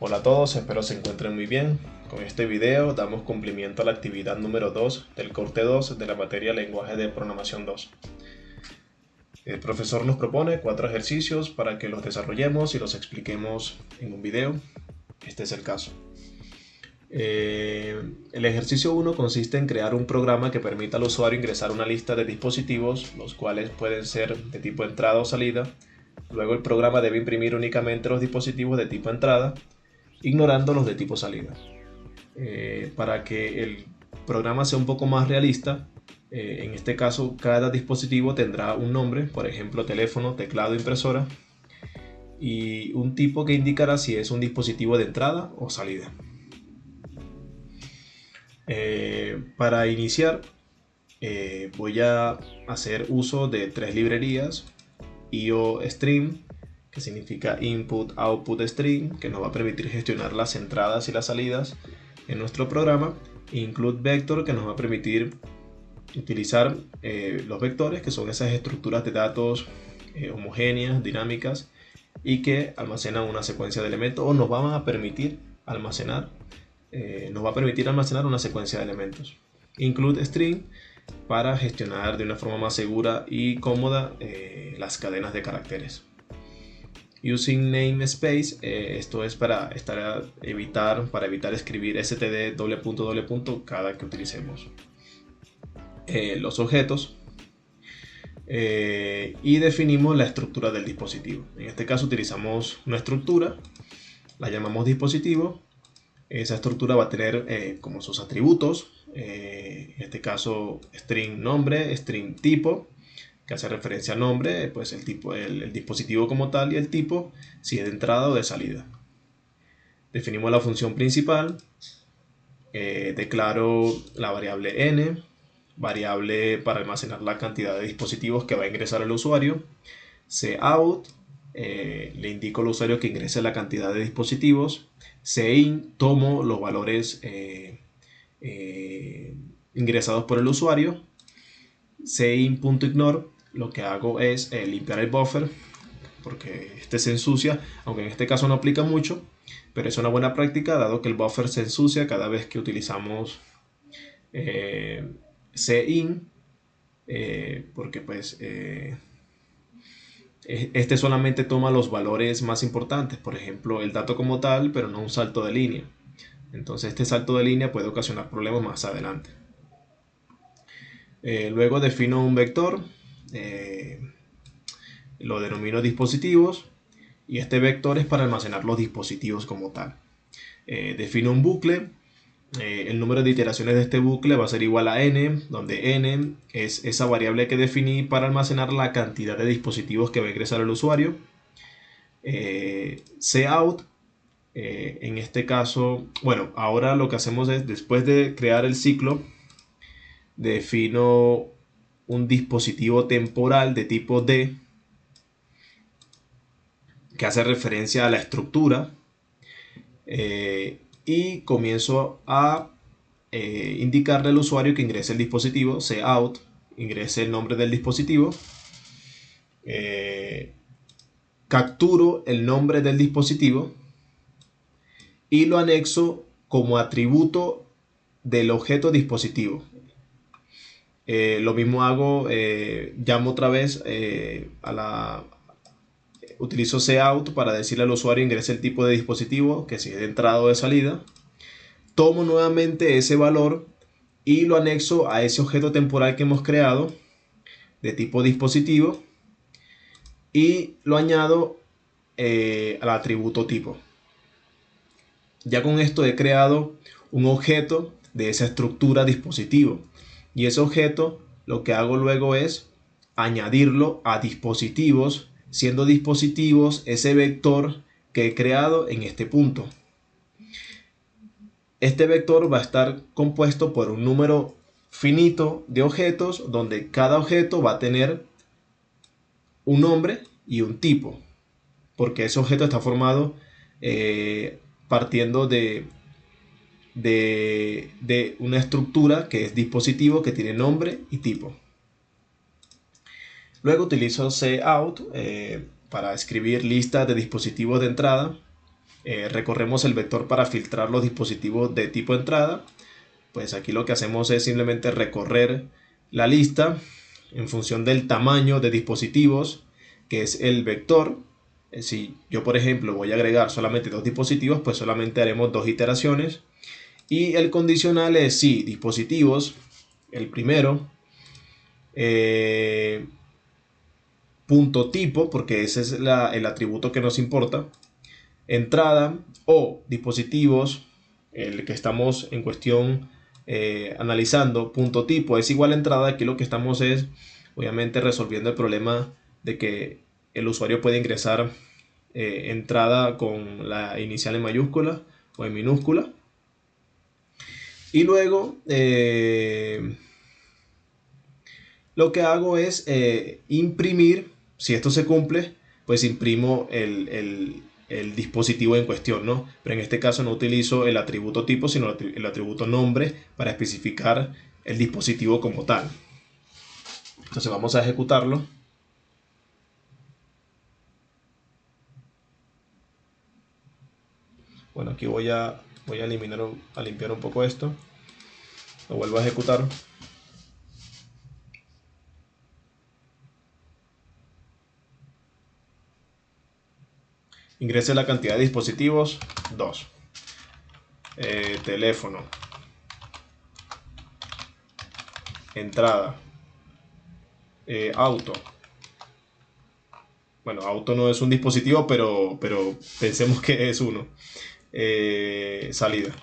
Hola a todos, espero se encuentren muy bien. Con este video damos cumplimiento a la actividad número 2 del corte 2 de la materia Lenguaje de Programación 2. El profesor nos propone 4 ejercicios para que los desarrollemos y los expliquemos en un video. Este es el caso. El ejercicio 1 consiste en crear un programa que permita al usuario ingresar una lista de dispositivos, los cuales pueden ser de tipo entrada o salida. Luego el programa debe imprimir únicamente los dispositivos de tipo entrada, ignorando los de tipo salida. Para que el programa sea un poco más realista, en este caso cada dispositivo tendrá un nombre, por ejemplo teléfono, teclado, impresora, y un tipo que indicará si es un dispositivo de entrada o salida. Para iniciar voy a hacer uso de 3 librerías: IOStream, que significa Input Output Stream, que nos va a permitir gestionar las entradas y las salidas en nuestro programa; Include Vector, que nos va a permitir utilizar los vectores, que son esas estructuras de datos homogéneas, dinámicas, y que almacenan una secuencia de elementos, o nos van a permitir almacenar una secuencia de elementos. Include String, para gestionar de una forma más segura y cómoda las cadenas de caracteres. Using namespace, esto es para evitar escribir std ... cada que utilicemos los objetos. Y definimos la estructura del dispositivo. En este caso utilizamos una estructura, la llamamos dispositivo. Esa estructura va a tener como sus atributos, en este caso string nombre, string tipo, que hace referencia al nombre, pues el tipo, el dispositivo como tal, y el tipo si es de entrada o de salida. Definimos la función principal, declaro la variable n, variable para almacenar la cantidad de dispositivos que va a ingresar el usuario. Cout, le indico al usuario que ingrese la cantidad de dispositivos. Cin, tomo los valores ingresados por el usuario. Cin.ignore, lo que hago es limpiar el buffer, porque este se ensucia, aunque en este caso no aplica mucho, pero es una buena práctica dado que el buffer se ensucia cada vez que utilizamos cin, porque pues este solamente toma los valores más importantes, por ejemplo el dato como tal, pero no un salto de línea. Entonces este salto de línea puede ocasionar problemas más adelante. Luego defino un vector, lo denomino dispositivos, y este vector es para almacenar los dispositivos como tal. Defino un bucle. El número de iteraciones de este bucle va a ser igual a n, donde n es esa variable que definí para almacenar la cantidad de dispositivos que va a ingresar el usuario. Cout, en este caso, bueno, ahora lo que hacemos es, después de crear el ciclo, defino un dispositivo temporal de tipo D, que hace referencia a la estructura, y comienzo a indicarle al usuario que ingrese el dispositivo. Cout, ingrese el nombre del dispositivo. Capturo el nombre del dispositivo y lo anexo como atributo del objeto dispositivo. Lo mismo hago, llamo otra vez utilizo cout para decirle al usuario ingrese el tipo de dispositivo, que si es de entrada o de salida. Tomo nuevamente ese valor y lo anexo a ese objeto temporal que hemos creado de tipo dispositivo, y lo añado al atributo tipo. Ya con esto he creado un objeto de esa estructura dispositivo, y ese objeto lo que hago luego es añadirlo a dispositivos, siendo dispositivos ese vector que he creado en este punto. Este vector va a estar compuesto por un número finito de objetos, donde cada objeto va a tener un nombre y un tipo, porque ese objeto está formado partiendo de una estructura que es dispositivo, que tiene nombre y tipo. Luego utilizo cout para escribir lista de dispositivos de entrada. recorremos el vector para filtrar los dispositivos de tipo entrada. Pues aquí lo que hacemos es simplemente recorrer la lista en función del tamaño de dispositivos, que es el vector. Si yo, por ejemplo, voy a agregar solamente 2 dispositivos, pues solamente haremos 2 iteraciones. Y el condicional es si dispositivos, el primero, punto tipo, porque ese es el atributo que nos importa, entrada, o dispositivos, el que estamos en cuestión analizando, punto tipo es igual a entrada. Aquí lo que estamos es obviamente resolviendo el problema de que el usuario puede ingresar entrada con la inicial en mayúscula o en minúscula. Y luego lo que hago es imprimir. Si esto se cumple, pues imprimo el dispositivo en cuestión, ¿no? Pero en este caso no utilizo el atributo tipo, sino el atributo nombre para especificar el dispositivo como tal. Entonces vamos a ejecutarlo. Bueno, aquí voy a eliminar, a limpiar un poco esto. Lo vuelvo a ejecutar. Ingrese la cantidad de dispositivos, 2. Teléfono. Entrada. Auto. Bueno, auto no es un dispositivo, pero pensemos que es uno. Salida.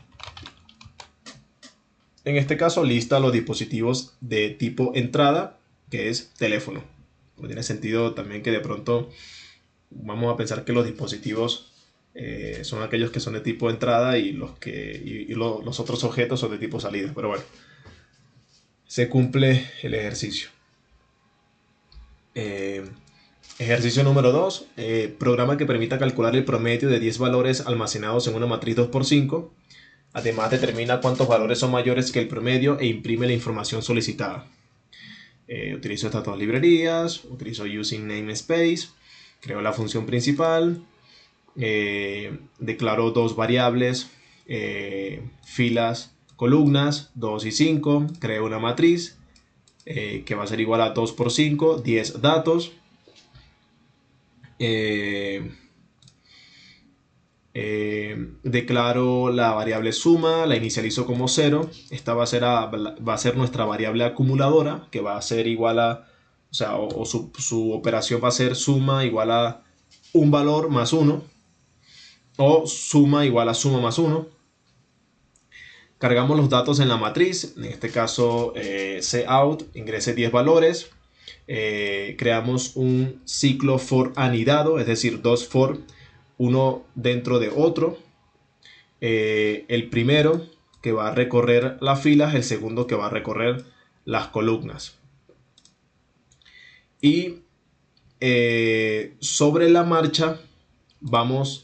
En este caso lista los dispositivos de tipo entrada, que es teléfono. No tiene sentido también que de pronto vamos a pensar que los dispositivos son aquellos que son de tipo entrada y los otros objetos son de tipo salida. Pero bueno, se cumple el ejercicio. Ejercicio número 2. Programa que permita calcular el promedio de 10 valores almacenados en una matriz 2×5. Además determina cuántos valores son mayores que el promedio e imprime la información solicitada. Utilizo estas 2 librerías. Utilizo using namespace. Creo la función principal. Declaro 2 variables. Filas, columnas 2 y 5. Creo una matriz que va a ser igual a 2×5, 10 datos. Declaro la variable suma, la inicializo como 0. Esta va a ser nuestra variable acumuladora, que va a ser igual a, o sea, su operación va a ser suma igual a un valor más 1, o suma igual a suma más 1. Cargamos los datos en la matriz, en este caso cout, ingrese 10 valores. Creamos un ciclo for anidado, es decir, 2 for, uno dentro de otro. El primero que va a recorrer las filas, el segundo que va a recorrer las columnas. Y sobre la marcha vamos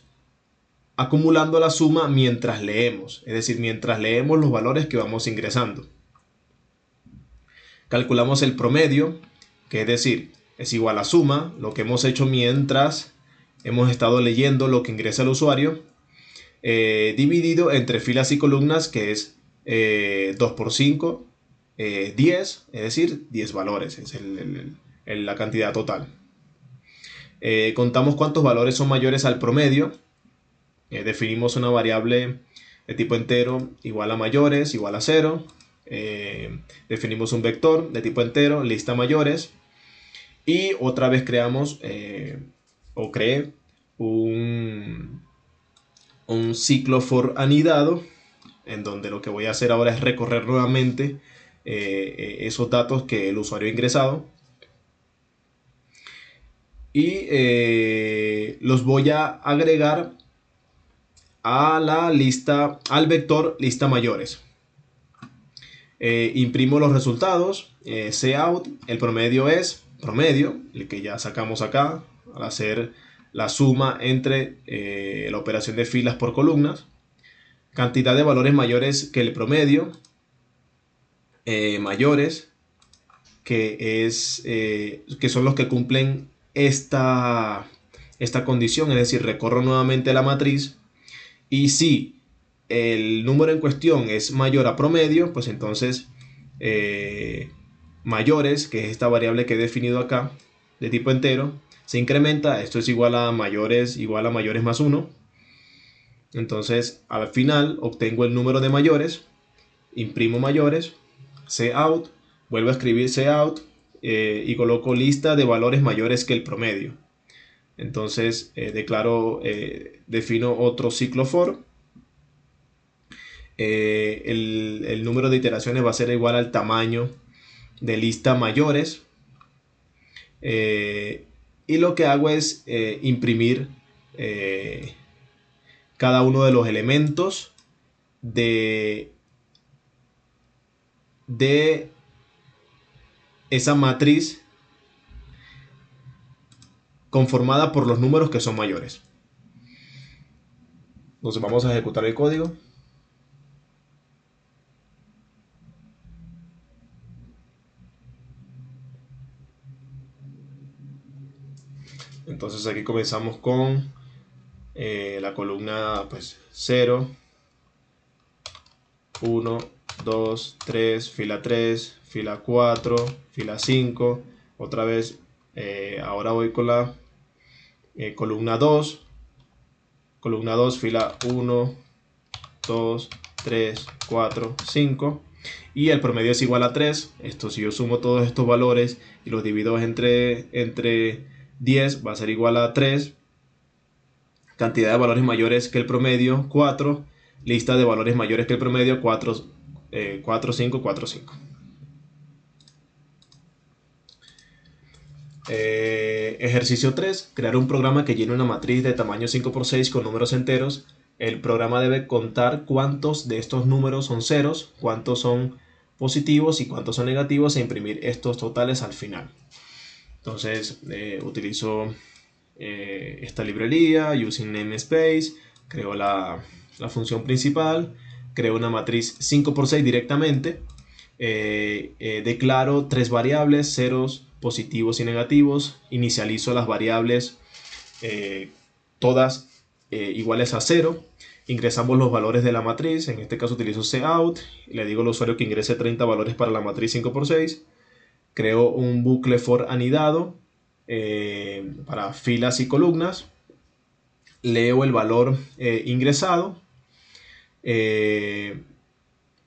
acumulando la suma mientras leemos, es decir, mientras leemos los valores que vamos ingresando. Calculamos el promedio, que es decir, es igual a suma, lo que hemos hecho mientras hemos estado leyendo lo que ingresa el usuario, dividido entre filas y columnas, que es 2×5, 10, es decir, 10 valores, es la cantidad total. Contamos cuántos valores son mayores al promedio. Definimos una variable de tipo entero igual a mayores, igual a 0. Definimos un vector de tipo entero, lista mayores. Y otra vez creamos creé un ciclo for anidado, en donde lo que voy a hacer ahora es recorrer nuevamente esos datos que el usuario ha ingresado. Y los voy a agregar a la lista, al vector lista mayores. Imprimo los resultados, cout, el promedio es promedio, el que ya sacamos acá al hacer la suma entre la operación de filas por columnas. Cantidad de valores mayores que el promedio, mayores, que son los que cumplen esta condición, es decir, recorro nuevamente la matriz Y si el número en cuestión es mayor a promedio, pues entonces mayores, que es esta variable que he definido acá, de tipo entero, se incrementa. Esto es igual a mayores más 1. Entonces al final obtengo el número de mayores, imprimo mayores, cout, vuelvo a escribir cout y coloco lista de valores mayores que el promedio. Entonces defino otro ciclo for. El número de iteraciones va a ser igual al tamaño de lista mayores. Y lo que hago es imprimir cada uno de los elementos de esa matriz conformada por los números que son mayores. Entonces vamos a ejecutar el código. Entonces aquí comenzamos con la columna pues 0, 1, 2, 3, fila 3, fila 4, fila 5. Otra vez, ahora voy con la columna 2. Columna 2, fila 1, 2, 3, 4, 5. Y el promedio es igual a 3. Esto, si yo sumo todos estos valores y los divido entre 10, va a ser igual a 3. Cantidad de valores mayores que el promedio, 4. Lista de valores mayores que el promedio, 4, 5, 4, 5. Ejercicio 3. Crear un programa que llene una matriz de tamaño 5×6 con números enteros. El programa debe contar cuántos de estos números son ceros, cuántos son positivos y cuántos son negativos, e imprimir estos totales al final. Entonces utilizo esta librería, using namespace, creo la función principal, creo una matriz 5×6 directamente, declaro 3 variables, ceros, positivos y negativos, inicializo las variables todas iguales a 0, ingresamos los valores de la matriz, en este caso utilizo cout, le digo al usuario que ingrese 30 valores para la matriz 5×6, creo un bucle for anidado para filas y columnas, leo el valor ingresado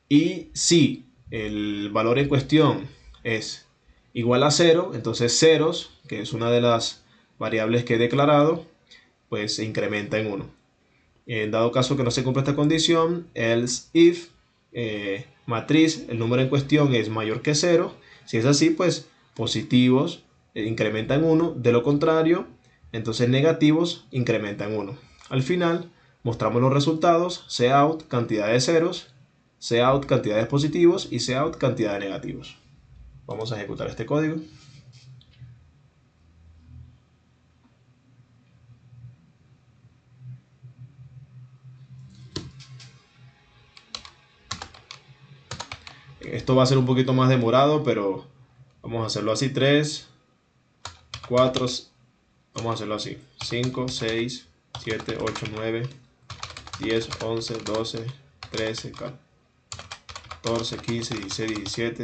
y si el valor en cuestión es igual a 0, entonces ceros, que es una de las variables que he declarado, pues se incrementa en 1. En dado caso que no se cumpla esta condición, else if matriz, el número en cuestión es mayor que 0. Si es así, pues positivos incrementan 1. De lo contrario, entonces negativos incrementan 1. Al final, mostramos los resultados: cout, cantidad de ceros; cout, cantidad de positivos; y cout, cantidad de negativos. Vamos a ejecutar este código. Esto va a ser un poquito más demorado, pero vamos a hacerlo así: 3, 4, vamos a hacerlo así: 5, 6, 7, 8, 9, 10, 11, 12, 13, 14, 15, 16, 17,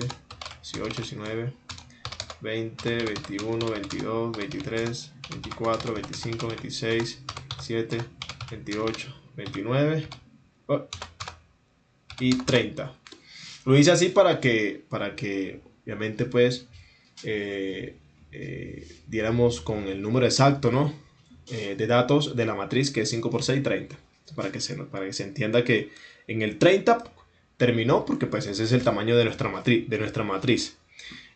18, 19, 20, 21, 22, 23, 24, 25, 26, 7, 28, 29 y 30. Lo hice así para que obviamente pues diéramos con el número exacto, ¿no? De datos de la matriz, que es 5×6, 30. Para que se entienda que en el 30 terminó, porque pues ese es el tamaño de nuestra matriz.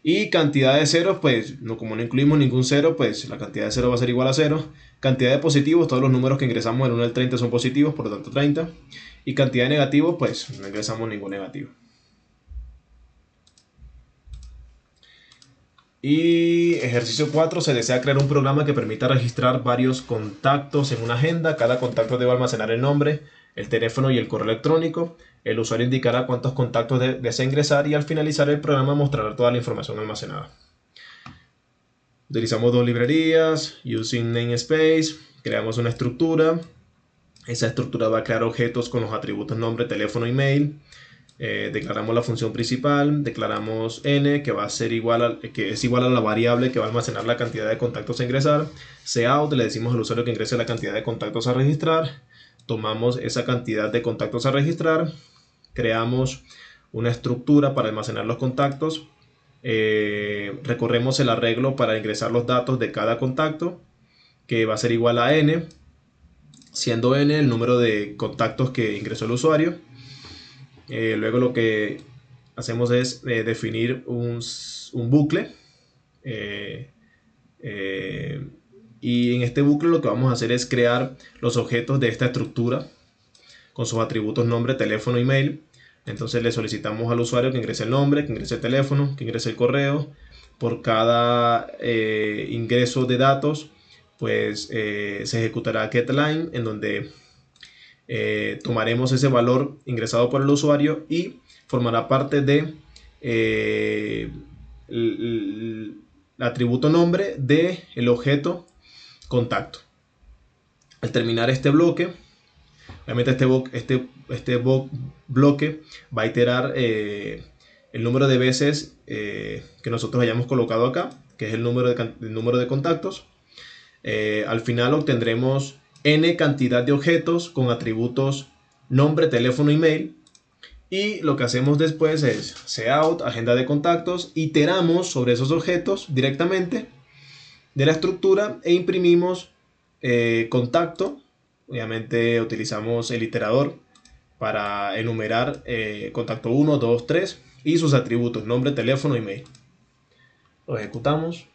Y cantidad de ceros, pues como no incluimos ningún cero, pues la cantidad de ceros va a ser igual a 0. Cantidad de positivos, todos los números que ingresamos del 1 al 30 son positivos, por lo tanto 30. Y cantidad de negativos, pues no ingresamos ningún negativo. Y ejercicio 4, se desea crear un programa que permita registrar varios contactos en una agenda. Cada contacto debe almacenar el nombre, el teléfono y el correo electrónico. El usuario indicará cuántos contactos desea ingresar y al finalizar el programa mostrará toda la información almacenada. Utilizamos dos librerías, using namespace, creamos una estructura, Esa estructura va a crear objetos con los atributos nombre, teléfono, email. Declaramos la función principal, declaramos n que va a ser que es igual a la variable que va a almacenar la cantidad de contactos a ingresar. Cout, le decimos al usuario que ingrese la cantidad de contactos a registrar. Tomamos esa cantidad de contactos a registrar, creamos una estructura para almacenar los contactos, recorremos el arreglo para ingresar los datos de cada contacto, que va a ser igual a n, siendo n el número de contactos que ingresó el usuario. Luego lo que hacemos es definir un bucle, y en este bucle lo que vamos a hacer es crear los objetos de esta estructura con sus atributos nombre, teléfono, email. Entonces le solicitamos al usuario que ingrese el nombre, que ingrese el teléfono, que ingrese el correo. Por cada ingreso de datos, pues se ejecutará getLine, en donde tomaremos ese valor ingresado por el usuario y formará parte de el atributo nombre del objeto contacto. Al terminar este bloque, obviamente este bloque va a iterar el número de veces que nosotros hayamos colocado acá, que es el número de contactos. Al final obtendremos n cantidad de objetos con atributos nombre, teléfono, email. Y lo que hacemos después es cout, agenda de contactos, iteramos sobre esos objetos directamente de la estructura e imprimimos contacto. Obviamente utilizamos el iterador para enumerar contacto 1, 2, 3 y sus atributos nombre, teléfono, email. Lo ejecutamos.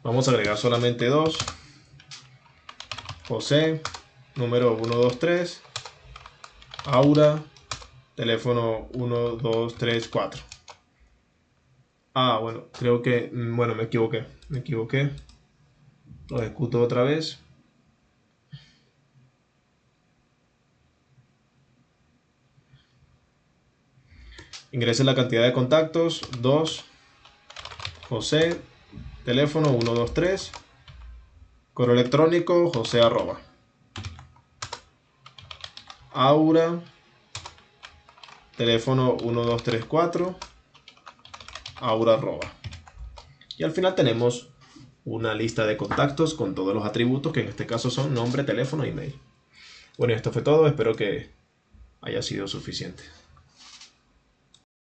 Vamos a agregar solamente 2. José, número 1, 2, 3. Aura, teléfono 1, 2, 3, 4. Bueno, creo que... Bueno, me equivoqué. Lo ejecuto otra vez. Ingrese la cantidad de contactos. 2. José, teléfono 1, 2, 3. Correo electrónico jose@. Aura, teléfono 1, 2, 3, 4. Aura@. Y al final tenemos una lista de contactos con todos los atributos, que en este caso son nombre, teléfono y email. Bueno, esto fue todo. Espero que haya sido suficiente.